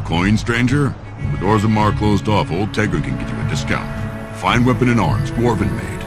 coin, stranger? With Orzammar closed off, old Tegra can get you a discount. Fine weapon and arms, dwarven made.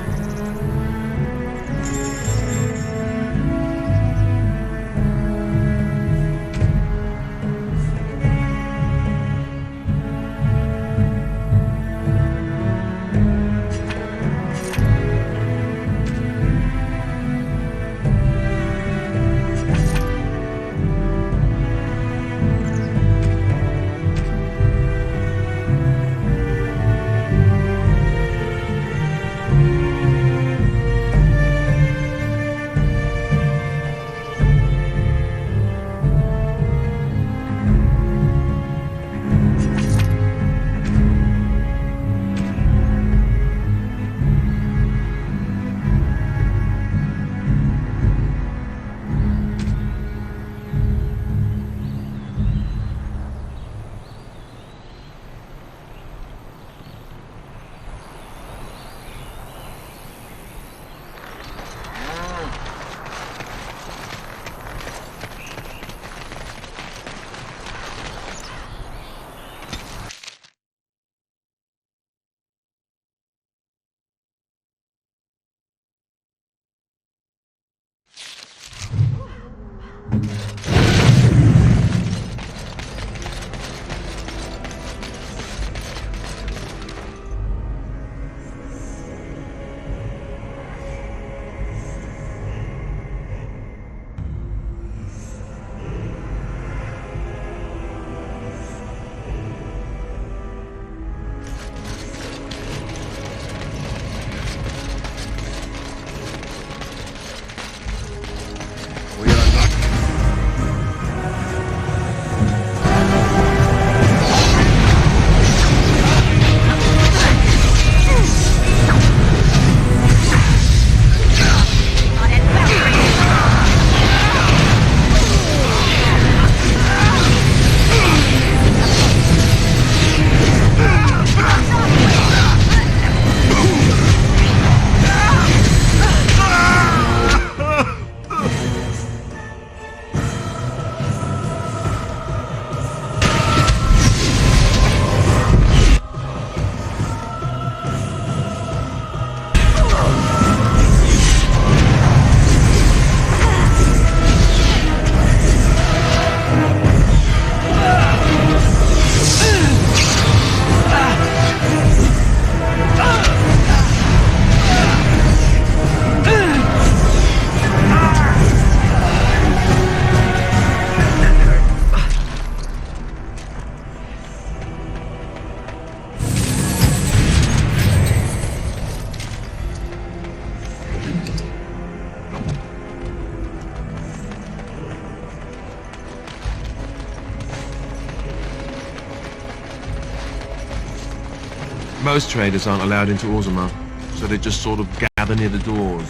Most traders aren't allowed into Orzammar, so they just sort of gather near the doors.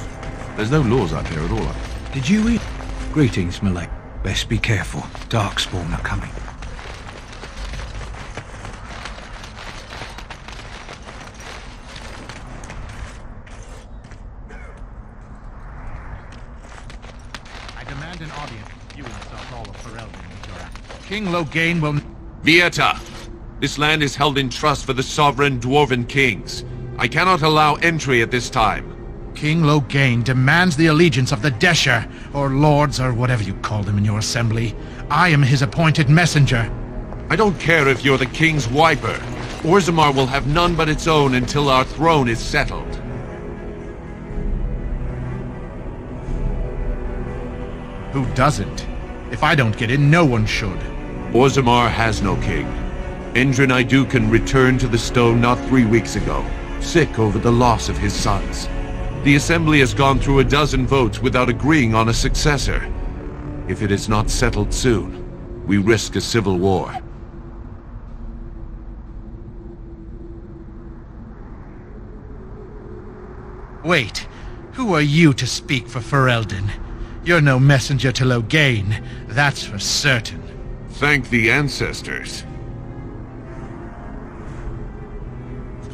There's no laws out here at all. Did you eat? Greetings, Malek. Best be careful. Darkspawn are coming. I demand an audience. You insult all of Ferelden with your act. King Loghain will... VESA! This land is held in trust for the sovereign dwarven kings. I cannot allow entry at this time. King Loghain demands the allegiance of the Desher, or lords, or whatever you call them in your assembly. I am his appointed messenger. I don't care if you're the king's wiper. Orzammar will have none but its own until our throne is settled. Who doesn't? If I don't get in, no one should. Orzammar has no king. Endrin Idukan returned to the stone not 3 weeks ago, sick over the loss of his sons. The Assembly has gone through a dozen votes without agreeing on a successor. If it is not settled soon, we risk a civil war. Wait, who are you to speak for Ferelden? You're no messenger to Loghain, that's for certain. Thank the ancestors.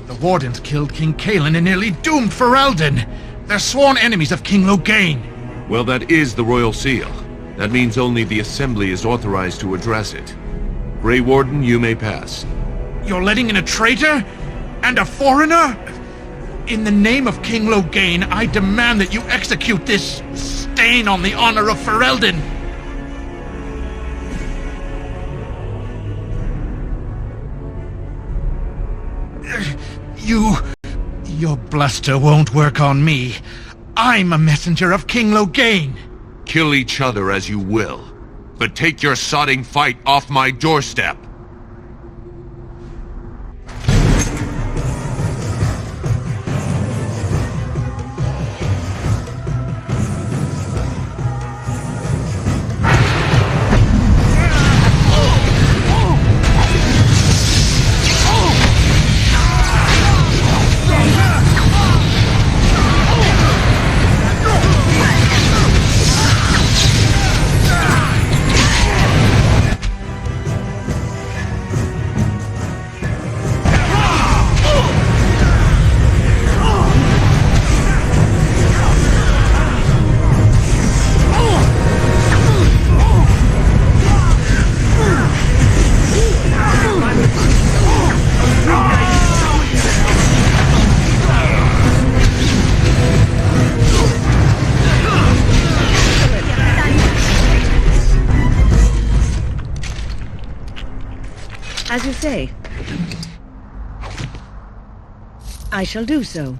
The Wardens killed King Cailan and nearly doomed Ferelden. They're sworn enemies of King Loghain. Well, that is the Royal Seal. That means only the Assembly is authorized to address it. Grey Warden, you may pass. You're letting in a traitor? And a foreigner? In the name of King Loghain, I demand that you execute this stain on the honor of Ferelden. Your bluster won't work on me. I'm a messenger of King Loghain. Kill each other as you will, but take your sodding fight off my doorstep. As you say. I shall do so.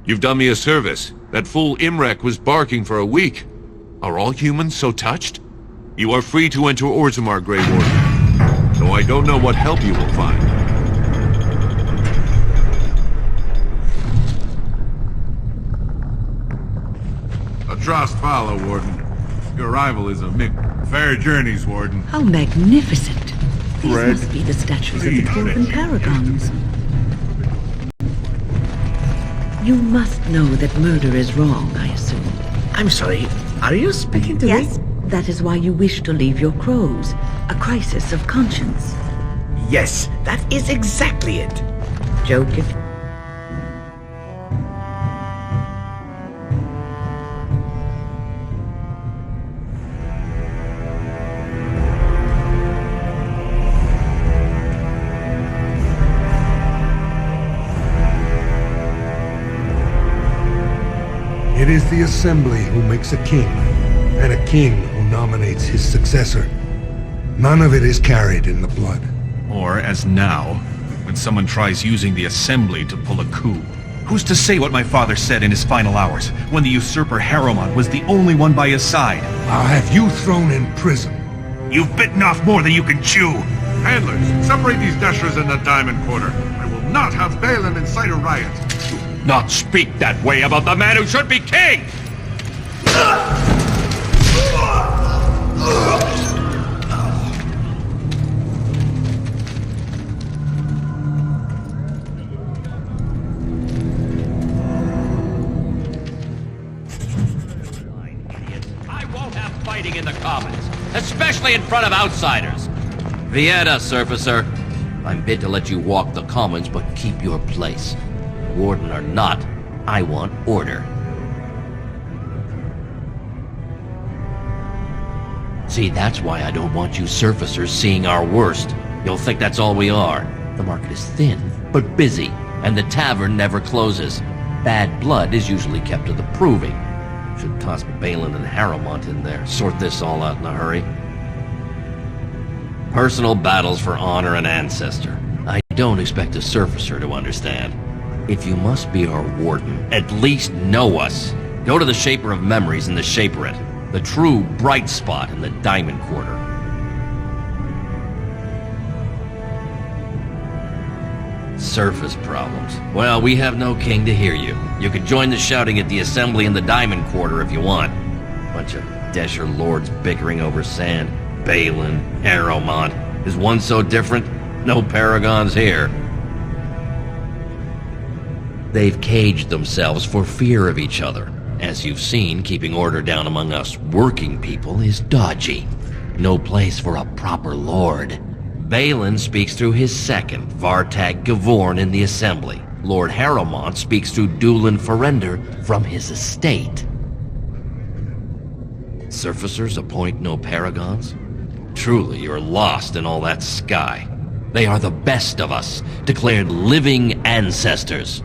You've done me a service. That fool Imrek was barking for a week. Are all humans so touched? You are free to enter Orzammar, Grey Warden. Though I don't know what help you will find. A trust follow, Warden. Your arrival is a fair journeys, Warden. How magnificent. These Red. must be the statues of the Dwarven Paragons. You must know that murder is wrong, I assume. I'm sorry, are you speaking to me? Yes, that is why you wish to leave your crows. A crisis of conscience. Yes, that is exactly it. Joking. It is the Assembly who makes a king, and a king who nominates his successor. None of it is carried in the blood. Or, as now, when someone tries using the Assembly to pull a coup. Who's to say what my father said in his final hours, when the usurper Harrowmont was the only one by his side? I'll have you thrown in prison. You've bitten off more than you can chew! Handlers, separate these dashers in the diamond quarter. I will not have Balin incite a riot. Not speak that way about the man who should be king! I won't have fighting in the Commons, especially in front of outsiders. Vieta, Surfacer. I'm bid to let you walk the Commons, but keep your place. Warden or not, I want order. See, that's why I don't want you surfacers seeing our worst. You'll think that's all we are. The market is thin, but busy, and the tavern never closes. Bad blood is usually kept to the proving. Should toss Balin and Harrowmont in there, sort this all out in a hurry. Personal battles for honor and ancestor. I don't expect a surfacer to understand. If you must be our warden, at least know us. Go to the Shaper of Memories in the Shaperate, the true bright spot in the Diamond Quarter. Surface problems. Well, we have no king to hear you. You can join the shouting at the Assembly in the Diamond Quarter if you want. Bunch of Desher lords bickering over sand. Balin, Harrowmont. Is one so different? No paragons here. They've caged themselves for fear of each other. As you've seen, keeping order down among us working people is dodgy. No place for a proper lord. Balin speaks through his second, Vartag Gavorn, in the Assembly. Lord Harrowmont speaks through Dulin Ferender from his estate. Surfacers appoint no paragons? Truly, you're lost in all that sky. They are the best of us, declared living ancestors.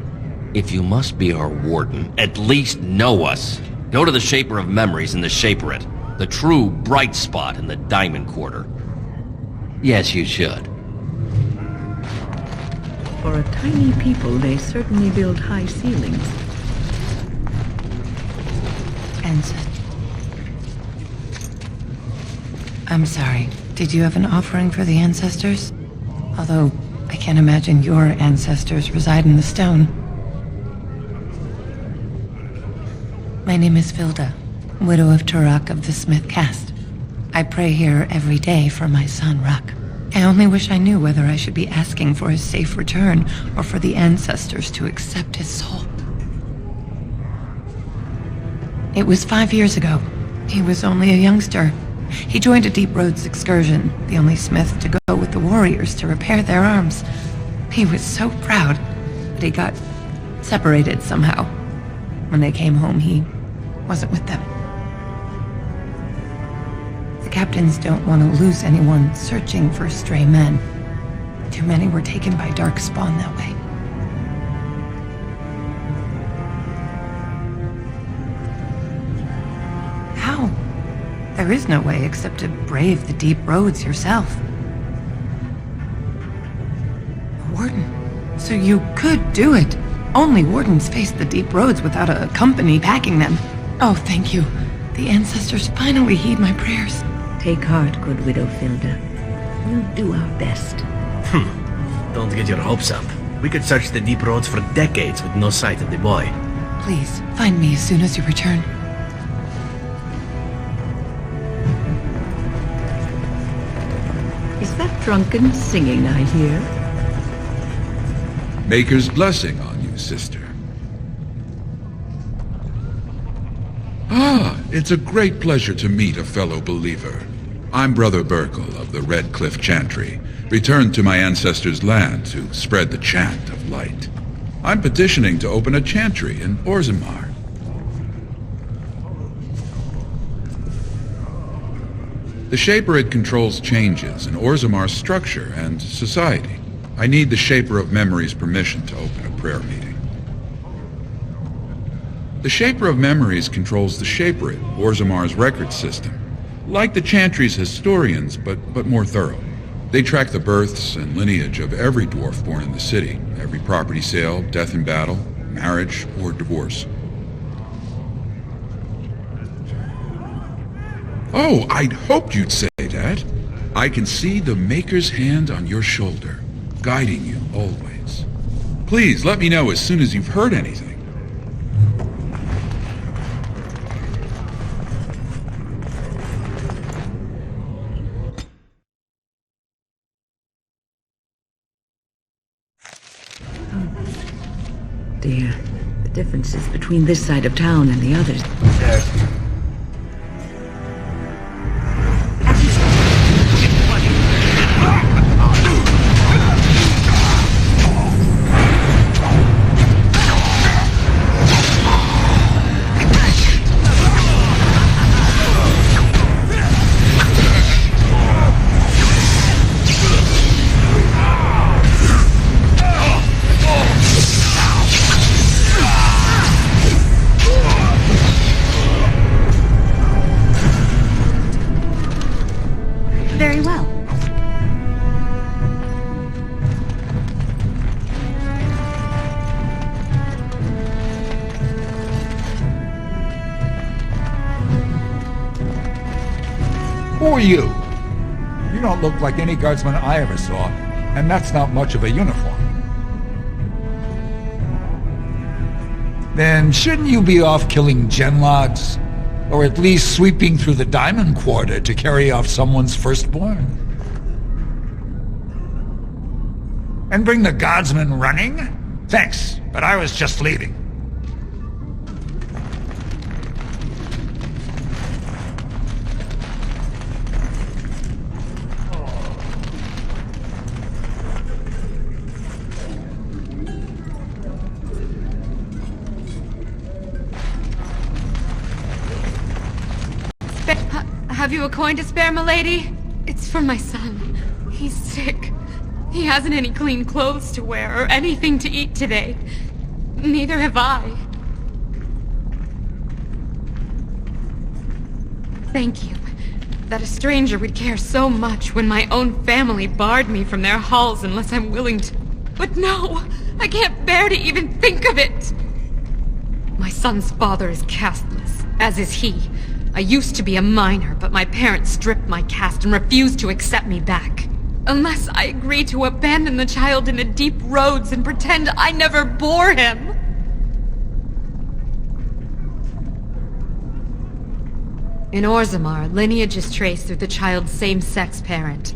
If you must be our warden, at least know us. Go to the Shaper of Memories in the Shaperate, the true bright spot in the Diamond Quarter. Yes, you should. For a tiny people, they certainly build high ceilings. I'm sorry. Did you have an offering for the ancestors? Although, I can't imagine your ancestors reside in the stone. My name is Vilda, widow of Turak of the Smith caste. I pray here every day for my son, Ruck. I only wish I knew whether I should be asking for his safe return or for the ancestors to accept his soul. It was 5 years ago. He was only a youngster. He joined a Deep Roads excursion, the only smith to go with the warriors to repair their arms. He was so proud, but he got separated somehow. When they came home, he wasn't with them. The captains don't want to lose anyone searching for stray men. Too many were taken by Darkspawn that way. How? There is no way except to brave the deep roads yourself. A warden. So you could do it. Only wardens face the deep roads without a company packing them. Oh, thank you. The ancestors finally heed my prayers. Take heart, good widow Filda. We'll do our best. Don't get your hopes up. We could search the deep roads for decades with no sight of the boy. Please, find me as soon as you return. Is that drunken singing I hear? Maker's blessing on you, sister. Ah, it's a great pleasure to meet a fellow believer. I'm Brother Burkle of the Red Cliff Chantry, returned to my ancestors' land to spread the chant of light. I'm petitioning to open a chantry in Orzammar. The Shaperate controls changes in Orzammar's structure and society. I need the Shaper of Memories' permission to open a prayer meeting. The Shaper of Memories controls the Shaperate, Orzammar's record system. Like the Chantry's historians, but more thorough. They track the births and lineage of every dwarf born in the city, every property sale, death in battle, marriage, or divorce. Oh, I'd hoped you'd say that. I can see the Maker's hand on your shoulder, guiding you always. Please let me know as soon as you've heard anything. Dear, the differences between this side of town and the others. Very well. Who are you? You don't look like any guardsman I ever saw, and that's not much of a uniform. Then shouldn't you be off killing genlocks? Or at least sweeping through the Diamond Quarter to carry off someone's firstborn? And bring the guardsmen running? Thanks, but I was just leaving. Have you a coin to spare, milady? It's for my son. He's sick. He hasn't any clean clothes to wear or anything to eat today. Neither have I. Thank you. That a stranger would care so much when my own family barred me from their halls unless I'm willing to. But no! I can't bear to even think of it! My son's father is casteless, as is he. I used to be a minor, but my parents stripped my caste and refused to accept me back. Unless I agree to abandon the child in the deep roads and pretend I never bore him. In Orzammar, lineage is traced through the child's same-sex parent.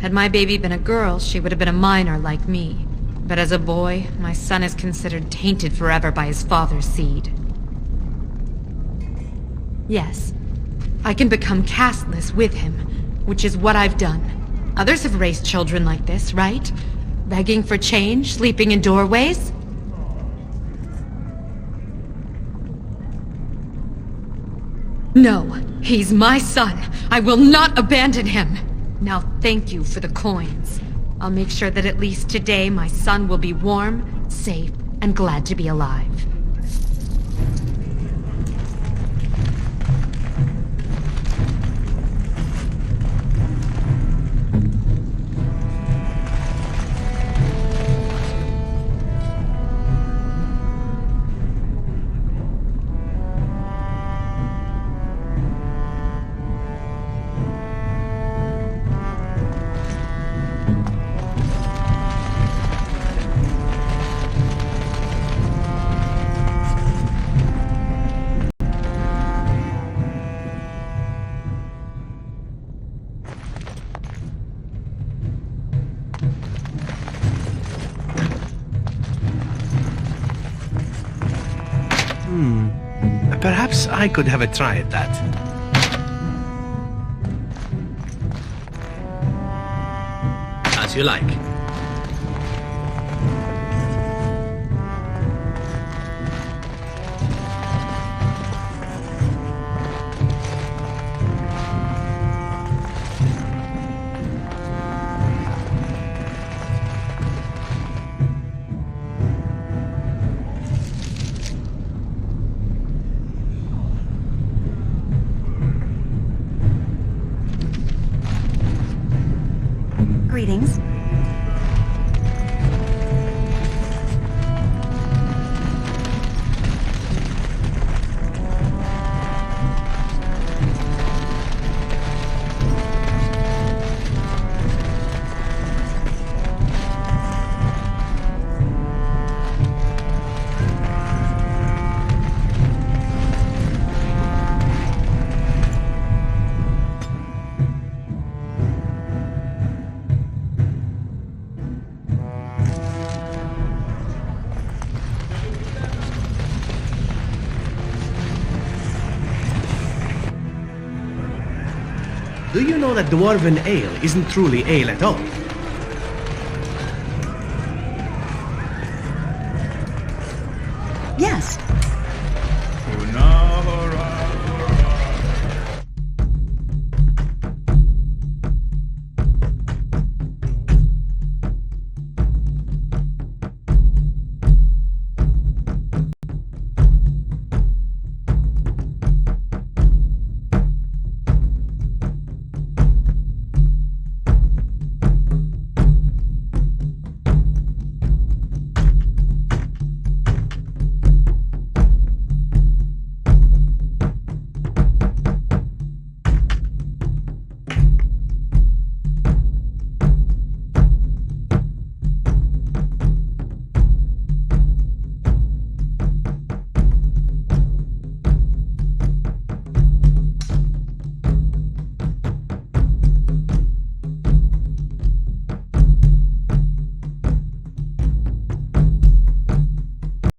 Had my baby been a girl, she would have been a minor like me. But as a boy, my son is considered tainted forever by his father's seed. Yes, I can become casteless with him, which is what I've done. Others have raised children like this, right? Begging for change, sleeping in doorways? No, he's my son. I will not abandon him. Now thank you for the coins. I'll make sure that at least today my son will be warm, safe, and glad to be alive. Perhaps I could have a try at that. As you like. Greetings. Do you know that dwarven ale isn't truly ale at all?